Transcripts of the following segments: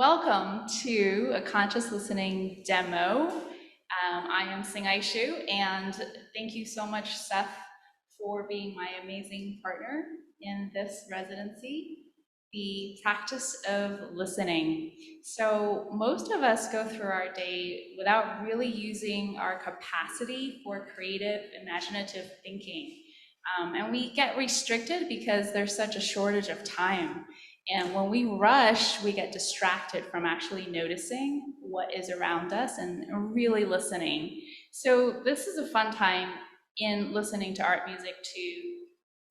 Welcome to a conscious listening demo. I am Hsing-ay, and thank you so much, Seth, for being my amazing partner in this residency, the practice of listening. So most of us go through our day without really using our capacity for creative, imaginative thinking. And we get restricted because there's such a shortage of time. And when we rush, we get distracted from actually noticing what is around us and really listening. So this is a fun time in listening to art music to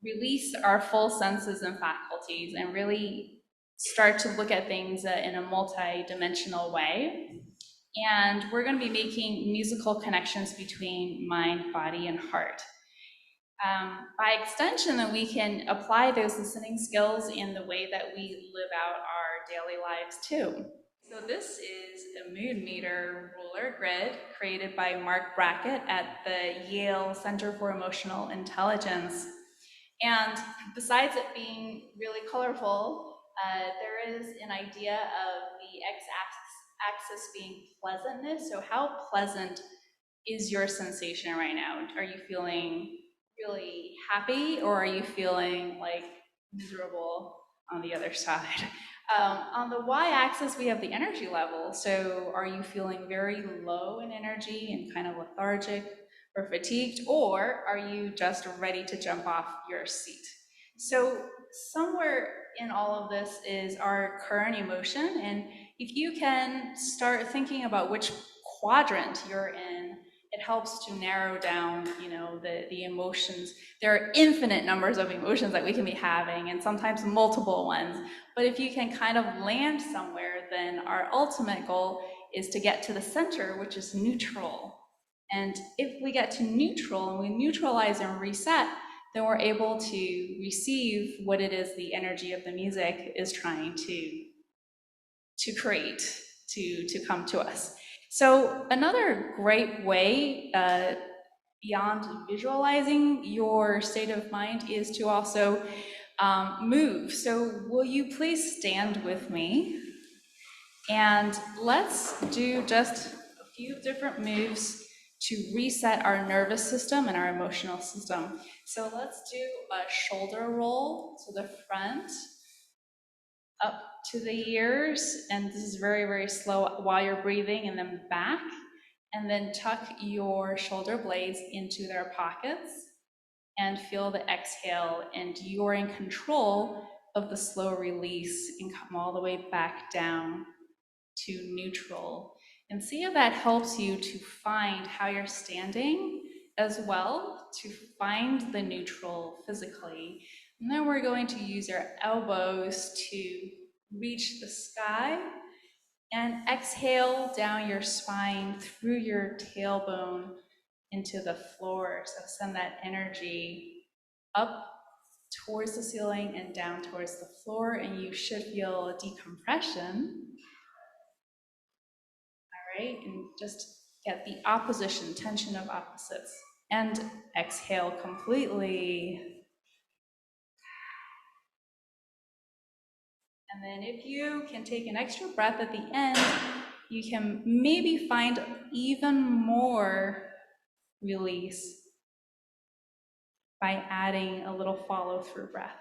release our full senses and faculties and really start to look at things in a multi-dimensional way. And we're going to be making musical connections between mind, body, and heart. By extension, then we can apply those listening skills in the way that we live out our daily lives too. So this is a mood meter ruler grid created by Mark Brackett at the Yale Center for Emotional Intelligence. And besides it being really colorful, there is an idea of the x-axis being pleasantness. So how pleasant is your sensation right now? Are you feeling really happy, or are you feeling like miserable on the other side? On the y-axis, we have the energy level. So are you feeling very low in energy and kind of lethargic or fatigued, or are you just ready to jump off your seat? So somewhere in all of this is our current emotion, and if you can start thinking about which quadrant you're in, it helps to narrow down, the emotions. There are infinite numbers of emotions that we can be having, and sometimes multiple ones. But if you can kind of land somewhere, then our ultimate goal is to get to the center, which is neutral. And if we get to neutral and we neutralize and reset, then we're able to receive what it is the energy of the music is trying to create, to come to us. So another great way beyond visualizing your state of mind is to also move. So will you please stand with me? And let's do just a few different moves to reset our nervous system and our emotional system. So let's do a shoulder roll to the front, up to the ears, and this is very, very slow while you're breathing, and then back, and then tuck your shoulder blades into their pockets and feel the exhale, and you're in control of the slow release and come all the way back down to neutral. And see if that helps you to find how you're standing as well, to find the neutral physically. And then we're going to use our elbows to reach the sky and exhale down your spine through your tailbone into the floor. So send that energy up towards the ceiling and down towards the floor, and you should feel a decompression. All right, and just get the opposition, tension of opposites, and exhale completely. And then if you can take an extra breath at the end, you can maybe find even more release by adding a little follow-through breath.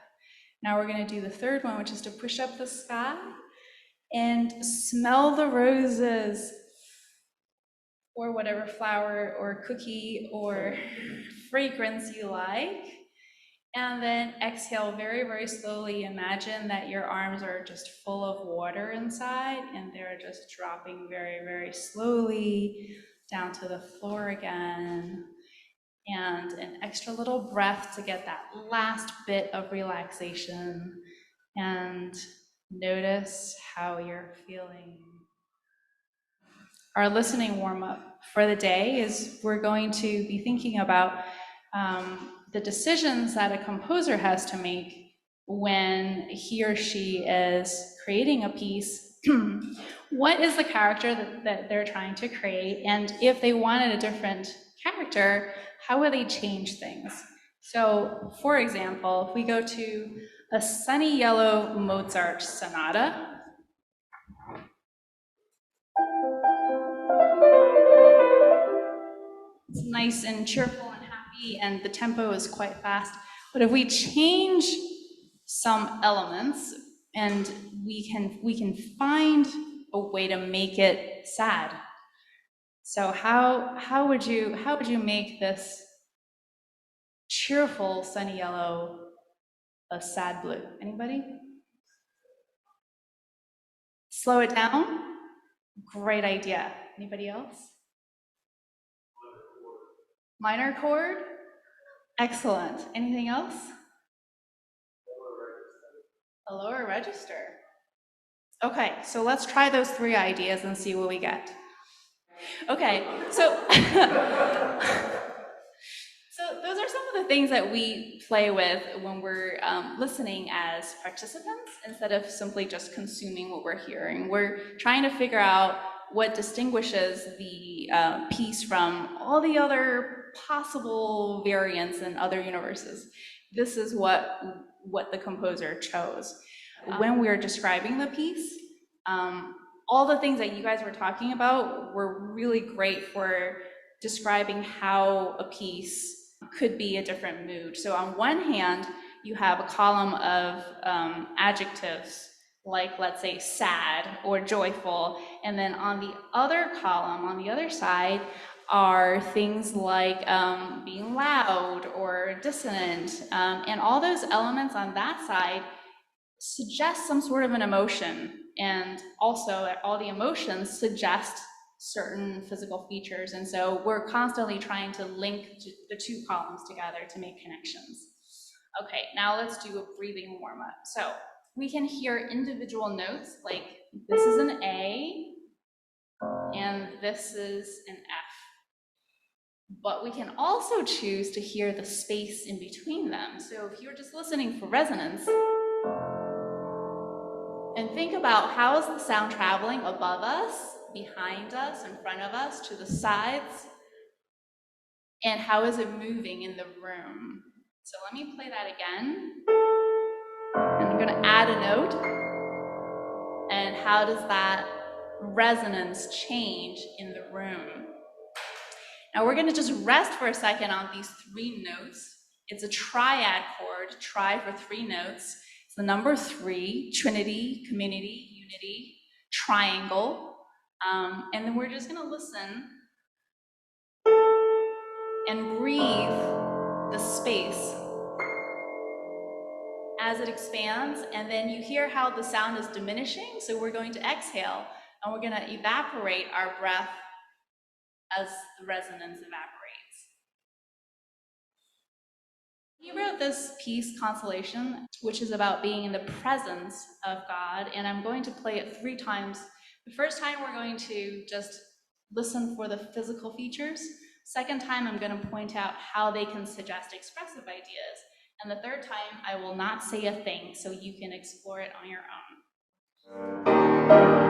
Now we're going to do the third one, which is to push up the sky and smell the roses, or whatever flower or cookie or fragrance you like. And then exhale very, very slowly. Imagine that your arms are just full of water inside, and they're just dropping very, very slowly down to the floor again. And an extra little breath to get that last bit of relaxation. And notice how you're feeling. Our listening warm-up for the day is we're going to be thinking about the decisions that a composer has to make when he or she is creating a piece. What is the character that they're trying to create? And if they wanted a different character, how would they change things? So, for example, if we go to a sunny yellow Mozart sonata, nice and cheerful and happy, and the tempo is quite fast. But if we change some elements, and we can find a way to make it sad. So how would you make this cheerful sunny yellow a sad blue? Anybody? Slow it down? Great idea. Anybody else? Minor chord? Excellent. Anything else? A lower register. Okay, so let's try those 3 ideas and see what we get. Okay, so so those are some of the things that we play with when we're listening as participants instead of simply just consuming what we're hearing. We're trying to figure out what distinguishes the piece from all the other possible variants in other universes. This is what the composer chose. When we were describing the piece, all the things that you guys were talking about were really great for describing how a piece could be a different mood. So on one hand, you have a column of adjectives, like let's say sad or joyful, and then on the other column, on the other side, are things like being loud or dissonant, and all those elements on that side suggest some sort of an emotion, and also all the emotions suggest certain physical features, and so we're constantly trying to link the 2 columns together to make connections. Okay, now let's do a breathing warm-up. So we can hear individual notes, like this is an A, and this is an F. But we can also choose to hear the space in between them. So if you're just listening for resonance, and think about how is the sound traveling above us, behind us, in front of us, to the sides, and how is it moving in the room? So let me play that again. And I'm going to add a note. And how does that resonance change in the room? Now we're going to just rest for a second on these 3 notes. It's a triad chord, tri for 3 notes. It's the number 3, trinity, community, unity, triangle. And then we're just going to listen and breathe the space as it expands. And then you hear how the sound is diminishing. So we're going to exhale, and we're going to evaporate our breath as the resonance evaporates. He wrote this piece, Consolation, which is about being in the presence of God, and I'm going to play it 3 times. The first time we're going to just listen for the physical features. Second time I'm going to point out how they can suggest expressive ideas. And the third time I will not say a thing, so you can explore it on your own.